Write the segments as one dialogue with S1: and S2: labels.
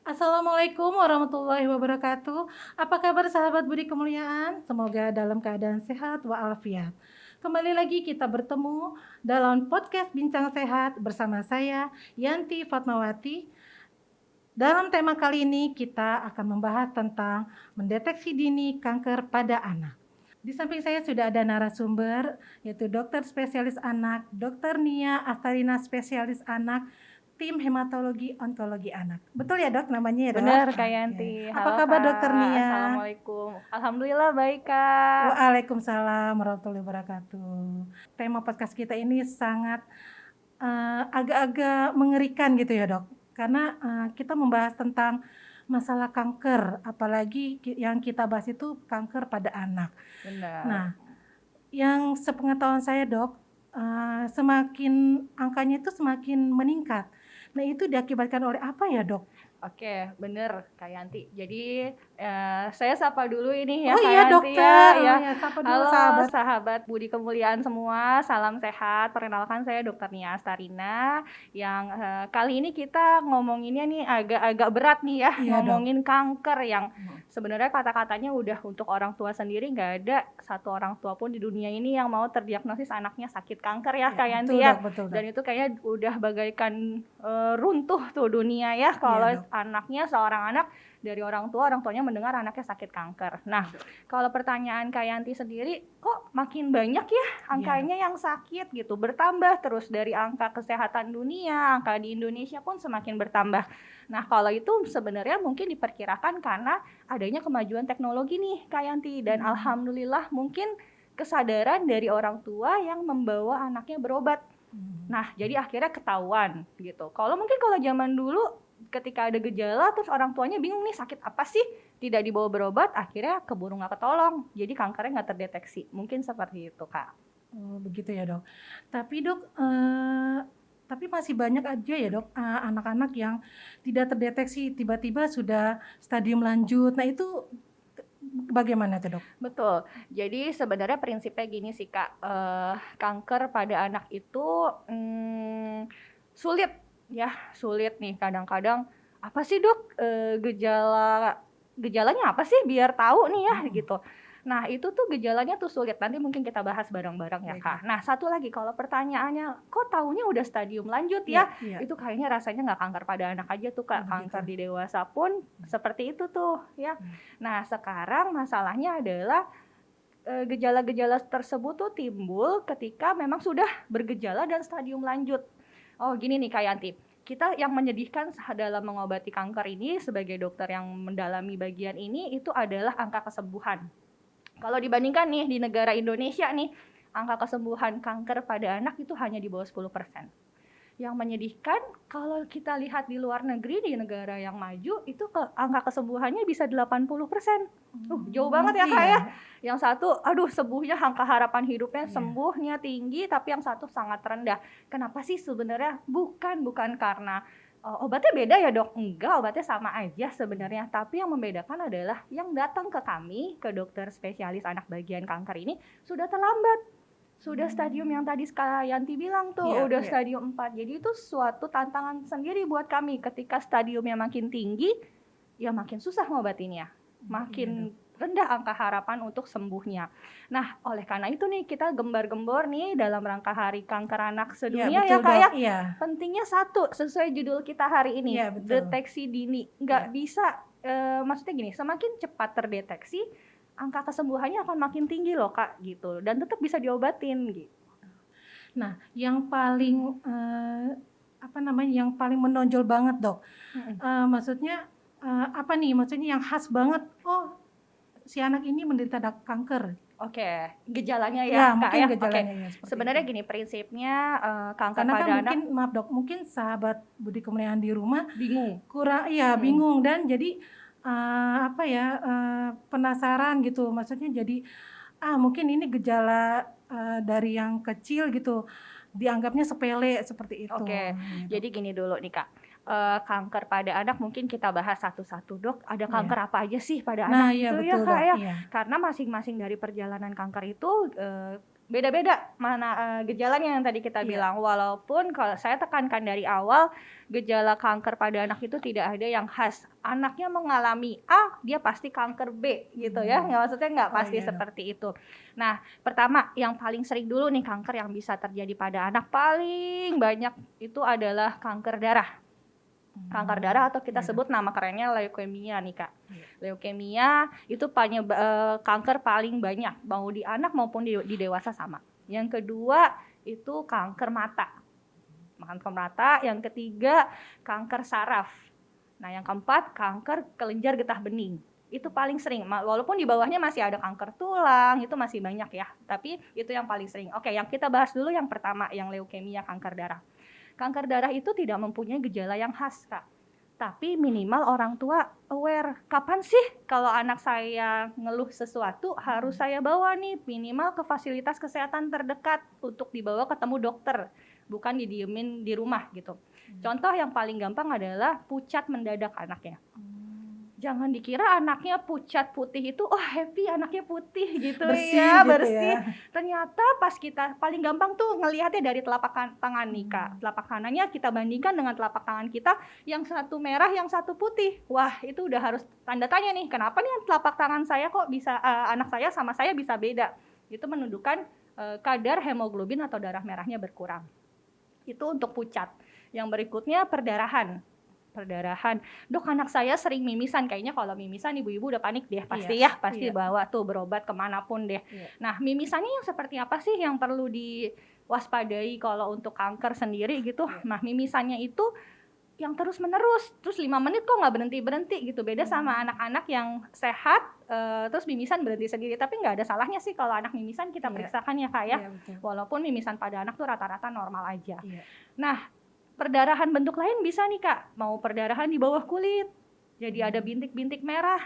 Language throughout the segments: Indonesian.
S1: Assalamualaikum warahmatullahi wabarakatuh. Apa kabar sahabat Budi Kemuliaan? Semoga dalam keadaan sehat walafiat. Kembali lagi kita bertemu dalam podcast Bincang Sehat bersama saya Yanti Fatmawati. Dalam tema kali ini kita akan membahas tentang mendeteksi dini kanker pada anak. Di samping saya sudah ada narasumber yaitu dokter spesialis anak, Dr. Nia Astarina spesialis anak, tim hematologi onkologi anak. Betul ya dok namanya ya dok?
S2: Benar Kak
S1: Oke.
S2: Yanti.
S1: Apa
S2: Halo
S1: kabar
S2: Kak.
S1: dokter Nia?
S2: Assalamualaikum. Alhamdulillah baik Kak.
S1: Waalaikumsalam warahmatullahi wabarakatuh. Tema podcast kita ini sangat agak-agak mengerikan gitu ya dok. Karena kita membahas tentang masalah kanker, apalagi yang kita bahas itu kanker pada anak.
S2: Benar.
S1: Nah, yang sepengetahuan saya dok, semakin angkanya itu semakin meningkat. Nah itu diakibatkan oleh apa ya dok?
S2: Oke, bener Kak Yanti. Jadi saya sapa dulu ini ya
S1: Oh
S2: Kak
S1: iya
S2: Yanti
S1: dokter,
S2: ya.
S1: oh ya sapa dulu
S2: Halo
S1: sahabat.
S2: sahabat Budi Kemuliaan semua, salam sehat. Perkenalkan saya Dr. Nia Astarina yang kali ini kita ngomonginnya nih agak-agak berat nih ya,
S1: Iya,
S2: ngomongin kanker yang sebenarnya kata-katanya udah untuk orang tua sendiri, nggak ada satu orang tua pun di dunia ini yang mau terdiagnosis anaknya sakit kanker ya Kak Yanti ya.
S1: Betul,
S2: Dan itu kayaknya udah bagaikan runtuh tuh dunia ya kalau anaknya, seorang anak dari orang tuanya mendengar anaknya sakit kanker. Nah, kalau pertanyaan Kak Yanti sendiri, kok makin banyak ya angkanya yang sakit gitu, bertambah terus dari angka kesehatan dunia, angka di Indonesia pun semakin bertambah. Nah, kalau itu sebenarnya mungkin diperkirakan karena adanya kemajuan teknologi nih Kak Yanti, dan alhamdulillah mungkin kesadaran dari orang tua yang membawa anaknya berobat. Nah, jadi akhirnya ketahuan gitu. Kalau zaman dulu ketika ada gejala terus orang tuanya bingung nih sakit apa sih, tidak dibawa berobat, akhirnya keburu nggak ketolong, jadi kankernya nggak terdeteksi. Mungkin seperti itu Kak.
S1: Oh begitu ya dok. Tapi dok, tapi masih banyak aja ya dok anak-anak yang tidak terdeteksi tiba-tiba sudah stadium lanjut. Nah itu bagaimana tuh dok?
S2: Betul. Jadi sebenarnya prinsipnya gini sih Kak, kanker pada anak itu sulit nih kadang-kadang. Apa sih dok gejalanya apa sih biar tahu nih ya gitu. Nah itu tuh gejalanya tuh sulit, nanti mungkin kita bahas bareng-bareng ya Kak. Nah satu lagi, kalau pertanyaannya kok taunya udah stadium lanjut ya, itu kayaknya rasanya nggak kanker pada anak aja tuh Kak, kanker di dewasa pun seperti itu tuh ya. Nah sekarang masalahnya adalah gejala-gejala tersebut tuh timbul ketika memang sudah bergejala dan stadium lanjut. Oh gini nih Kak Yanti, kita yang menyedihkan dalam mengobati kanker ini sebagai dokter yang mendalami bagian ini itu adalah angka kesembuhan. Kalau dibandingkan nih di negara Indonesia nih, angka kesembuhan kanker pada anak itu hanya di bawah 10%. Yang menyedihkan kalau kita lihat di luar negeri, di negara yang maju itu angka kesembuhannya bisa 80%. Jauh banget ya Kak ya. Yang satu sembuhnya, angka harapan hidupnya sembuhnya tinggi, tapi yang satu sangat rendah. Kenapa sih sebenarnya? Bukan karena obatnya beda ya dok, enggak, obatnya sama aja sebenarnya, tapi yang membedakan adalah yang datang ke kami, ke dokter spesialis anak bagian kanker ini sudah terlambat, sudah stadium yang tadi Kak Yanti bilang tuh, udah stadium 4, jadi itu suatu tantangan sendiri buat kami, ketika stadiumnya makin tinggi, ya makin susah ngobatinnya, makin rendah angka harapan untuk sembuhnya. Nah, oleh karena itu nih kita gembar-gembor nih dalam rangka Hari Kanker Anak Sedunia ya Kak ya. Pentingnya satu, sesuai judul kita hari ini, deteksi dini. Nggak bisa, maksudnya gini, semakin cepat terdeteksi, angka kesembuhannya akan makin tinggi loh Kak gitu, dan tetap bisa diobatin gitu.
S1: Nah, yang paling yang paling menonjol banget dok, maksudnya apa nih? Maksudnya yang khas banget, oh si anak ini menderita kanker.
S2: Oke, gejalanya ya Kak ya. Oke, sebenarnya gini prinsipnya kanker
S1: karena
S2: pada
S1: kan
S2: anak.
S1: Mungkin maaf dok, mungkin sahabat Budi Kemuliaan di rumah
S2: bingung,
S1: bingung dan jadi penasaran gitu. Maksudnya jadi mungkin ini gejala dari yang kecil gitu, dianggapnya sepele seperti itu.
S2: Oke, jadi gini dulu nih Kak, kanker pada anak mungkin kita bahas satu-satu dok, ada kanker apa aja sih pada anak itu ya Kak ya. Karena masing-masing dari perjalanan kanker itu beda-beda mana gejalanya yang tadi kita bilang. Walaupun kalau saya tekankan dari awal, gejala kanker pada anak itu tidak ada yang khas. Anaknya mengalami A, dia pasti kanker B gitu ya. Maksudnya nggak pasti seperti itu. Nah, pertama yang paling sering dulu nih kanker yang bisa terjadi pada anak paling banyak itu adalah kanker darah. Kanker darah atau kita sebut nama kerennya leukemia nih Kak. Leukemia itu kanker paling banyak, mau di anak maupun di dewasa sama. Yang kedua itu kanker mata. Kanker mata, yang ketiga kanker saraf. Nah, yang keempat kanker kelenjar getah bening. Itu paling sering, walaupun di bawahnya masih ada kanker tulang, itu masih banyak ya. Tapi itu yang paling sering. Oke, yang kita bahas dulu yang pertama, yang leukemia, kanker darah. Kanker darah itu tidak mempunyai gejala yang khas, Kak. Tapi minimal orang tua aware. Kapan sih kalau anak saya ngeluh sesuatu harus saya bawa nih minimal ke fasilitas kesehatan terdekat untuk dibawa ketemu dokter. Bukan didiemin di rumah gitu. Contoh yang paling gampang adalah pucat mendadak anaknya. Jangan dikira anaknya pucat putih itu, oh happy anaknya putih gitu bersih, ya, bersih. Ya. Ternyata pas kita paling gampang tuh ngelihatnya dari telapak tangan nih Kak. Telapak kanannya kita bandingkan dengan telapak tangan kita yang satu merah, yang satu putih. Wah itu udah harus tanda tanya nih, kenapa nih telapak tangan saya kok bisa, anak saya sama saya bisa beda. Itu menunjukkan kadar hemoglobin atau darah merahnya berkurang. Itu untuk pucat. Yang berikutnya perdarahan. Dok anak saya sering mimisan, kayaknya kalau mimisan ibu-ibu udah panik deh pasti pasti bawa tuh berobat kemanapun deh. Nah mimisannya yang seperti apa sih yang perlu diwaspadai kalau untuk kanker sendiri gitu? Nah mimisannya itu yang terus menerus, terus 5 menit kok nggak berhenti gitu. Beda sama anak-anak yang sehat terus mimisan berhenti sendiri, tapi nggak ada salahnya sih kalau anak mimisan kita periksakan ya Kak ya. Walaupun mimisan pada anak tuh rata-rata normal aja. Nah perdarahan bentuk lain bisa nih Kak, mau perdarahan di bawah kulit, jadi ada bintik-bintik merah,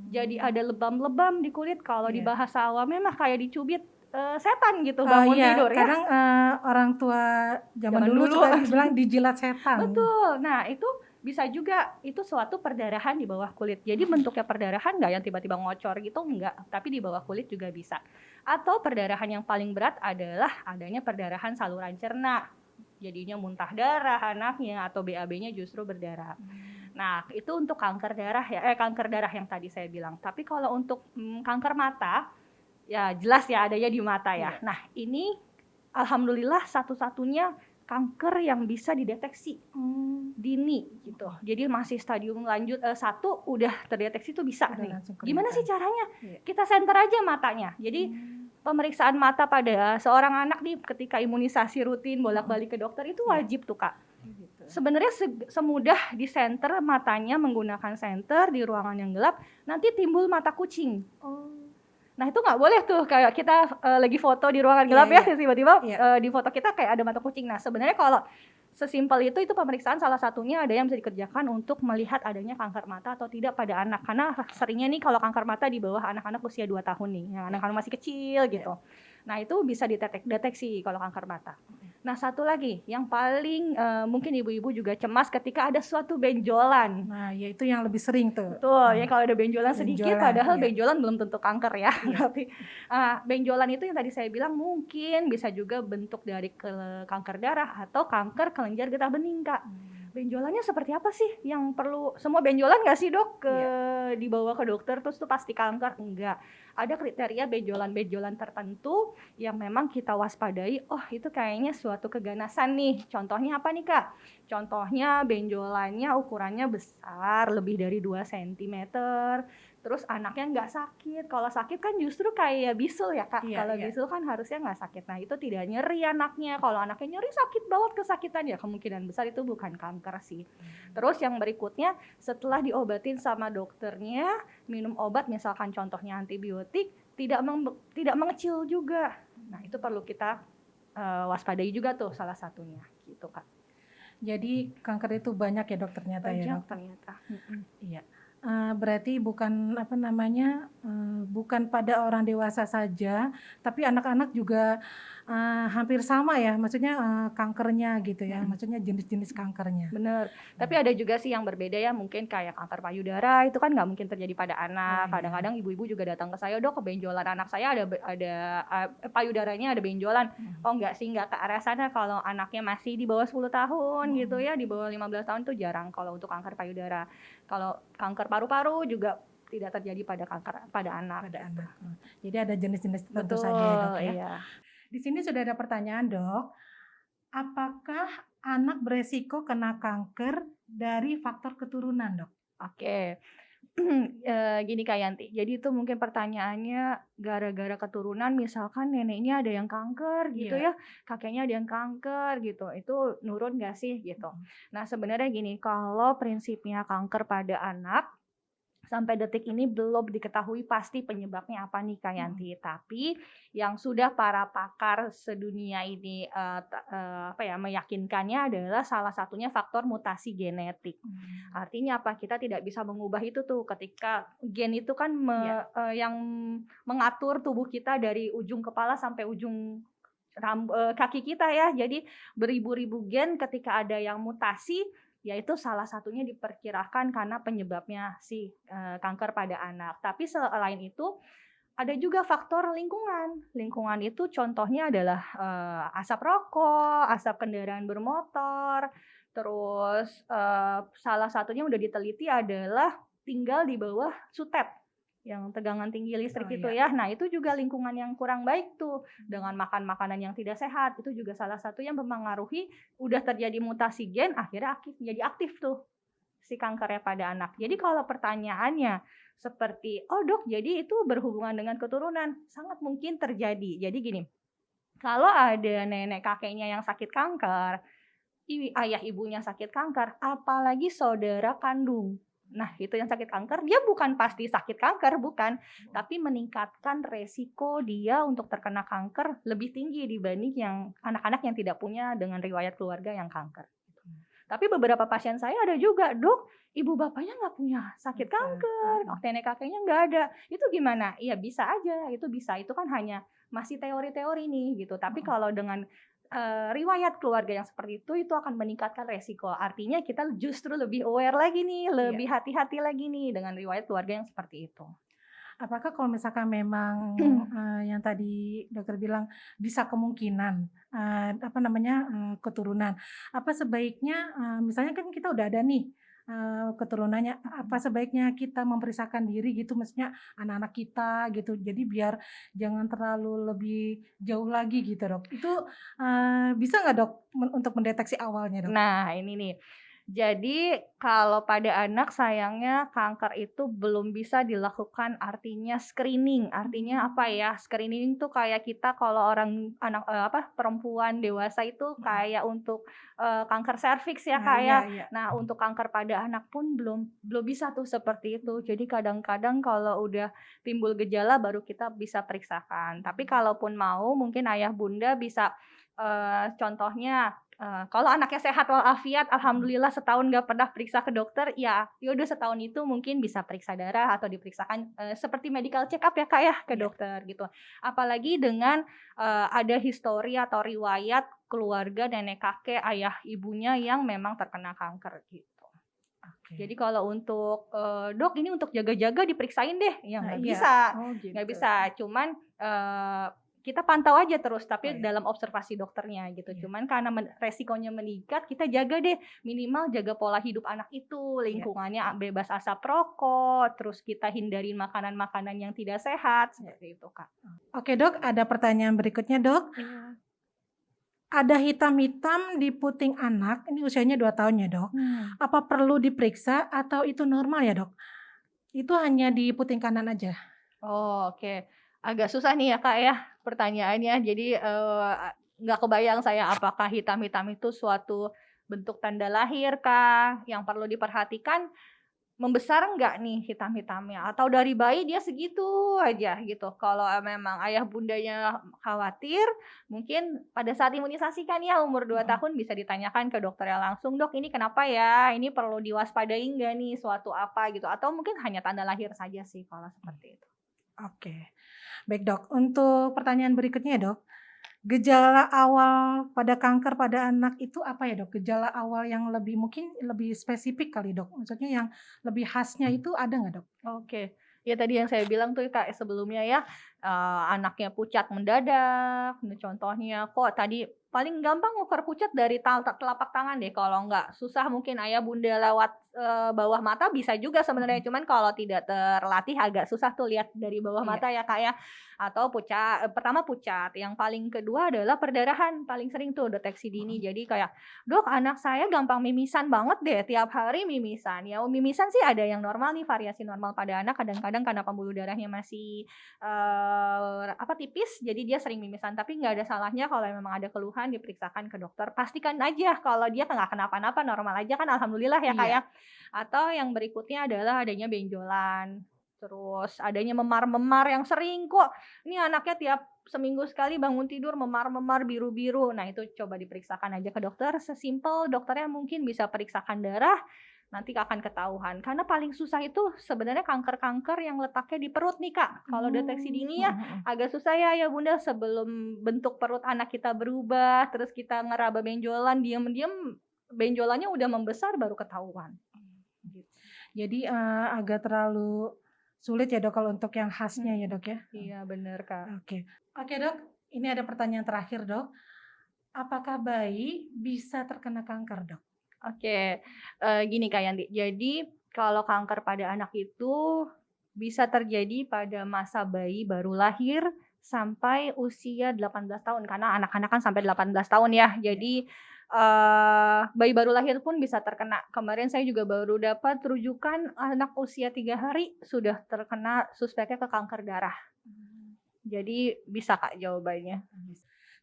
S2: jadi ada lebam-lebam di kulit. Kalau di bahasa awamnya mah kayak dicubit setan gitu bangun tidur ya.
S1: Kadang orang tua zaman dulu suka bilang dijilat setan.
S2: Betul, nah itu bisa juga, itu suatu perdarahan di bawah kulit. Jadi bentuknya perdarahan nggak yang tiba-tiba ngocor gitu, enggak, tapi di bawah kulit juga bisa. Atau perdarahan yang paling berat adalah adanya perdarahan saluran cerna. Jadinya muntah darah anaknya atau BAB-nya justru berdarah. Nah, itu untuk kanker darah ya, kanker darah yang tadi saya bilang. Tapi kalau untuk kanker mata, ya jelas ya adanya di mata ya. Nah, ini alhamdulillah satu-satunya kanker yang bisa dideteksi dini gitu. Jadi masih stadium lanjut 1 udah terdeteksi tuh bisa nih. Gimana sih caranya? Kita senter aja matanya. Jadi pemeriksaan mata pada seorang anak nih ketika imunisasi rutin bolak-balik ke dokter itu wajib tuh Kak. Sebenarnya semudah di senter matanya menggunakan senter di ruangan yang gelap, nanti timbul mata kucing. Nah itu nggak boleh tuh kayak kita lagi foto di ruangan gelap tiba-tiba di foto kita kayak ada mata kucing. Nah sebenarnya kalau sesimpel itu pemeriksaan salah satunya ada yang bisa dikerjakan untuk melihat adanya kanker mata atau tidak pada anak. Karena seringnya nih kalau kanker mata di bawah anak-anak usia 2 tahun nih, yang anak-anak masih kecil gitu. Nah itu bisa dideteksi kalau kanker mata. Nah satu lagi yang paling mungkin ibu-ibu juga cemas ketika ada suatu benjolan.
S1: Nah ya itu yang lebih sering tuh.
S2: Betul ya, kalau ada benjolan sedikit padahal benjolan belum tentu kanker ya. Tapi benjolan itu yang tadi saya bilang mungkin bisa juga bentuk dari kanker darah atau kanker kelenjar getah bening Kak. Benjolannya seperti apa sih yang perlu, semua benjolan nggak sih dok dibawa ke dokter terus tuh pasti kanker? Enggak, ada kriteria benjolan-benjolan tertentu yang memang kita waspadai, oh itu kayaknya suatu keganasan nih. Contohnya apa nih Kak? Contohnya benjolannya ukurannya besar, lebih dari 2 cm, terus anaknya nggak sakit. Kalau sakit kan justru kayak bisul ya Kak. Kalau bisul kan harusnya nggak sakit. Nah itu tidak nyeri anaknya. Kalau anaknya nyeri sakit banget kesakitan ya kemungkinan besar itu bukan kanker sih. Terus yang berikutnya setelah diobatin sama dokternya, minum obat misalkan contohnya antibiotik, tidak mengecil juga. Nah itu perlu kita waspadai juga tuh salah satunya gitu Kak.
S1: Jadi kanker itu banyak ya dok ternyata ya dok?
S2: Ternyata.
S1: Iya. Berarti bukan bukan pada orang dewasa saja, tapi anak-anak juga hampir sama ya, maksudnya, kankernya gitu ya, maksudnya jenis-jenis kankernya.
S2: Bener, tapi ada juga sih yang berbeda ya, mungkin kayak kanker payudara itu kan nggak mungkin terjadi pada
S1: Oh
S2: anak.
S1: iya.
S2: Kadang-kadang ibu-ibu juga datang ke saya, "Dok, kebenjolan anak saya payudaranya ada benjolan." Oh enggak sih, enggak ke arah sana kalau anaknya masih di bawah 10 tahun gitu ya, di bawah 15 tahun itu jarang kalau untuk kanker payudara. Kalau kanker paru-paru juga tidak terjadi pada anak.
S1: Pada anak. Jadi ada jenis-jenis tertentu saja ya,
S2: Betul,
S1: Dok, ya.
S2: iya.
S1: Di sini sudah ada pertanyaan, Dok. Apakah anak beresiko kena kanker dari faktor keturunan, Dok?
S2: Oke. Gini Kak Yanti, jadi itu mungkin pertanyaannya gara-gara keturunan misalkan neneknya ada yang kanker gitu
S1: Iya.
S2: ya, kakeknya ada yang kanker gitu, itu nurun nggak sih gitu. Nah sebenarnya gini, kalau prinsipnya kanker pada anak, sampai detik ini belum diketahui pasti penyebabnya apa nih Kak Yanti. Tapi yang sudah para pakar sedunia ini, meyakinkannya adalah salah satunya faktor mutasi genetik. Artinya apa? Kita tidak bisa mengubah itu tuh ketika gen itu kan
S1: Iya.
S2: yang mengatur tubuh kita dari ujung kepala sampai ujung kaki kita ya. Jadi beribu-ribu gen ketika ada yang mutasi, yaitu salah satunya diperkirakan karena penyebabnya si kanker pada anak. Tapi selain itu ada juga faktor lingkungan. Lingkungan itu contohnya adalah asap rokok, asap kendaraan bermotor, terus salah satunya udah diteliti adalah tinggal di bawah sutet yang tegangan tinggi listrik itu
S1: iya.
S2: ya. Nah, itu juga lingkungan yang kurang baik tuh dengan makan makanan yang tidak sehat. Itu juga salah satu yang mempengaruhi udah terjadi mutasi gen akhirnya jadi aktif tuh si kankernya pada anak. Jadi kalau pertanyaannya seperti, "Oh, Dok, jadi itu berhubungan dengan keturunan?" Sangat mungkin terjadi. Jadi gini, kalau ada nenek kakeknya yang sakit kanker, ayah ibunya sakit kanker, apalagi saudara kandung. Nah, itu yang sakit kanker, dia bukan pasti sakit kanker, bukan. Tapi meningkatkan resiko dia untuk terkena kanker lebih tinggi dibanding yang anak-anak yang tidak punya dengan riwayat keluarga yang kanker. Tapi beberapa pasien saya ada juga, "Dok, ibu bapaknya nggak punya sakit kanker, nenek kakeknya nggak ada." Itu gimana? Iya bisa aja, itu bisa. Itu kan hanya masih teori-teori nih gitu. Tapi kalau dengan riwayat keluarga yang seperti itu akan meningkatkan resiko. Artinya kita justru lebih aware lagi nih,
S1: Iya.
S2: lebih hati-hati lagi nih dengan riwayat keluarga yang seperti itu.
S1: Apakah kalau misalkan memang, yang tadi dokter bilang bisa kemungkinan, keturunan, apa sebaiknya, misalnya kan kita udah ada nih, keturunannya, apa sebaiknya kita memeriksakan diri gitu, maksudnya anak-anak kita gitu, jadi biar jangan terlalu lebih jauh lagi gitu, Dok. Itu, bisa nggak, Dok, untuk mendeteksi awalnya, Dok?
S2: Nah, ini nih. Jadi kalau pada anak sayangnya kanker itu belum bisa dilakukan artinya screening. Artinya apa ya? Screening tuh kayak kita kalau perempuan dewasa itu kayak untuk kanker serviks ya,
S1: Nah,
S2: Kak,
S1: iya
S2: ya.
S1: iya.
S2: Nah, untuk kanker pada anak pun belum belum bisa tuh seperti itu. Jadi kadang-kadang kalau udah timbul gejala baru kita bisa periksakan. Tapi kalaupun mau mungkin ayah bunda bisa contohnya kalau anaknya sehat walafiat, alhamdulillah setahun nggak pernah periksa ke dokter, ya udah setahun itu mungkin bisa periksa darah atau diperiksakan seperti medical check up ya Kak ya, ke
S1: Iya.
S2: dokter gitu. Apalagi dengan ada histori atau riwayat keluarga nenek kakek, ayah ibunya yang memang terkena kanker gitu.
S1: Oke.
S2: Jadi kalau untuk, "Dok ini untuk jaga-jaga diperiksain deh," ya
S1: Nah,
S2: nggak
S1: iya.
S2: bisa.
S1: Oh,
S2: Nggak
S1: gitu.
S2: bisa, cuman, kita pantau aja terus,
S1: Oh,
S2: tapi
S1: iya.
S2: dalam observasi dokternya gitu.
S1: Iya.
S2: Cuman karena resikonya meningkat, kita jaga deh, minimal jaga pola hidup anak itu,
S1: Iya.
S2: lingkungannya bebas asap rokok, terus kita hindarin makanan-makanan yang tidak sehat, seperti itu, Kak.
S1: Oke, Dok, ada pertanyaan berikutnya, Dok.
S2: Iya.
S1: Ada hitam-hitam di puting anak, ini usianya 2 tahun ya, Dok. Apa perlu diperiksa atau itu normal ya, Dok? Itu hanya di puting kanan aja?
S2: Oh, oke. Agak susah nih ya, Kak, ya, pertanyaannya. Jadi, nggak kebayang saya apakah hitam-hitam itu suatu bentuk tanda lahir kah, yang perlu diperhatikan membesar nggak nih hitam-hitamnya, atau dari bayi dia segitu aja gitu. Kalau memang ayah bundanya khawatir, mungkin pada saat imunisasi kan ya umur 2 tahun bisa ditanyakan ke dokternya langsung, "Dok ini kenapa ya? Ini perlu diwaspadai nggak nih suatu apa?" Gitu, atau mungkin hanya tanda lahir saja sih kalau seperti itu.
S1: Oke. Baik, Dok. Untuk pertanyaan berikutnya ya, Dok. Gejala awal pada kanker pada anak itu apa ya, Dok? Gejala awal yang lebih mungkin lebih spesifik kali, Dok? Maksudnya yang lebih khasnya itu ada nggak, Dok?
S2: Oke. Ya tadi yang saya bilang tuh Kak sebelumnya ya, anaknya pucat mendadak, contohnya kok tadi paling gampang ngukur pucat dari telapak tangan deh, kalau nggak susah mungkin ayah bunda lewat, bawah mata bisa juga sebenarnya,
S1: Mhm.
S2: cuman kalau tidak terlatih agak susah tuh lihat dari bawah
S1: Iya.
S2: mata ya Kak ya. Atau pertama pucat, yang paling kedua adalah perdarahan, paling sering tuh deteksi dini.
S1: Mhm.
S2: Jadi kayak, "Dok, anak saya gampang mimisan banget deh, tiap hari mimisan." Ya mimisan sih ada yang normal nih, variasi normal pada anak, kadang-kadang karena pembuluh darahnya masih, tipis, jadi dia sering mimisan. Tapi nggak ada salahnya kalau memang ada keluhan diperiksakan ke dokter. Pastikan aja kalau dia nggak kenapa-napa, normal aja kan alhamdulillah ya, Kak,
S1: Iya.
S2: ya. Atau yang berikutnya adalah adanya benjolan, terus adanya memar-memar yang sering kok, ini anaknya tiap seminggu sekali bangun tidur memar-memar biru-biru. Nah, itu coba diperiksakan aja ke dokter, sesimpel dokternya mungkin bisa periksakan darah, nanti akan ketahuan. Karena paling susah itu sebenarnya kanker-kanker yang letaknya di perut nih, Kak. Kalau deteksi
S1: Mhm
S2: dini ya
S1: mhm.
S2: agak susah ya Bunda, sebelum bentuk perut anak kita berubah, terus kita ngeraba benjolan, diam-diam benjolannya udah membesar baru ketahuan. Gitu.
S1: Jadi, agak terlalu sulit ya, Dok, kalau untuk yang khasnya ya,
S2: Mhm.
S1: Dok, ya?
S2: Iya bener, Kak.
S1: Oke. Oke, Dok, ini ada pertanyaan terakhir, Dok. Apakah bayi bisa terkena kanker, Dok?
S2: Oke, gini Kak Yanti, jadi kalau kanker pada anak itu bisa terjadi pada masa bayi baru lahir sampai usia 18 tahun, karena anak-anak kan sampai 18 tahun ya.
S1: Iya.
S2: Jadi, bayi baru lahir pun bisa terkena. Kemarin saya juga baru dapat rujukan anak usia 3 hari sudah terkena suspeknya ke kanker darah.
S1: Mmm.
S2: Jadi bisa Kak jawabannya.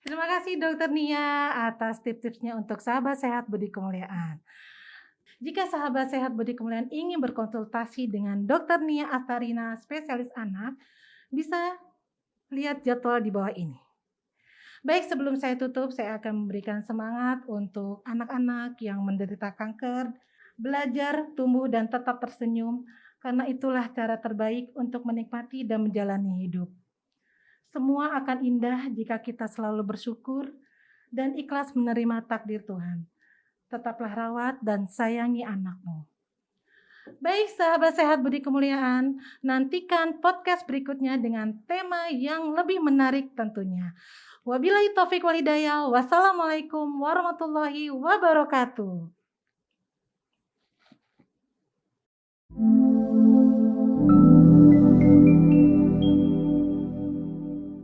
S1: Terima kasih Dokter Nia atas tips-tipsnya untuk sahabat sehat budi kemuliaan. Jika sahabat sehat budi kemuliaan ingin berkonsultasi dengan Dokter Nia Atarina, spesialis anak, bisa lihat jadwal di bawah ini. Baik, sebelum saya tutup, saya akan memberikan semangat untuk anak-anak yang menderita kanker, belajar, tumbuh, dan tetap tersenyum, karena itulah cara terbaik untuk menikmati dan menjalani hidup. Semua akan indah jika kita selalu bersyukur dan ikhlas menerima takdir Tuhan. Tetaplah rawat dan sayangi anakmu. Baik, sahabat sehat budi kemuliaan, nantikan podcast berikutnya dengan tema yang lebih menarik tentunya. Wabillahi taufik walhidayah. Wassalamualaikum warahmatullahi wabarakatuh.